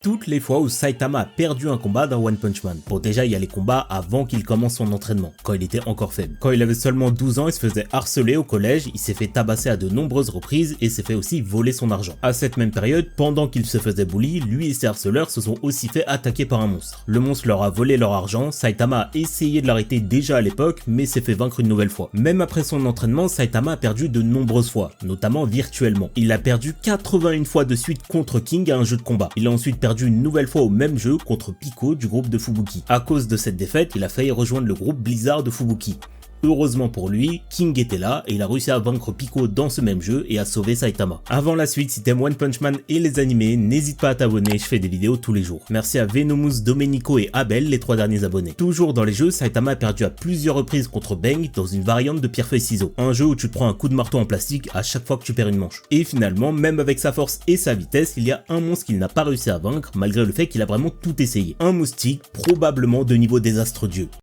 Toutes les fois où Saitama a perdu un combat dans One Punch Man. Bon, déjà il y a les combats avant qu'il commence son entraînement, quand il était encore faible. Quand il avait seulement 12 ans, il se faisait harceler au collège, il s'est fait tabasser à de nombreuses reprises et s'est fait aussi voler son argent. À cette même période, pendant qu'il se faisait bully, lui et ses harceleurs se sont aussi fait attaquer par un monstre. Le monstre leur a volé leur argent, Saitama a essayé de l'arrêter déjà à l'époque, mais s'est fait vaincre une nouvelle fois. Même après son entraînement, Saitama a perdu de nombreuses fois, notamment virtuellement. Il a perdu 81 fois de suite contre King à un jeu de combat. Il a ensuite perdu une nouvelle fois au même jeu contre Pico du groupe de Fubuki. À cause de cette défaite, il a failli rejoindre le groupe Blizzard de Fubuki. Heureusement pour lui, King était là et il a réussi à vaincre Pico dans ce même jeu et à sauver Saitama. Avant la suite, si t'aimes One Punch Man et les animés, n'hésite pas à t'abonner, je fais des vidéos tous les jours. Merci à Venomous, Domenico et Abel, les 3 derniers abonnés. Toujours dans les jeux, Saitama a perdu à plusieurs reprises contre Bang dans une variante de pierre-feuille-ciseaux. Un jeu où tu te prends un coup de marteau en plastique à chaque fois que tu perds une manche. Et finalement, même avec sa force et sa vitesse, il y a un monstre qu'il n'a pas réussi à vaincre malgré le fait qu'il a vraiment tout essayé. Un moustique, probablement de niveau désastre dieu.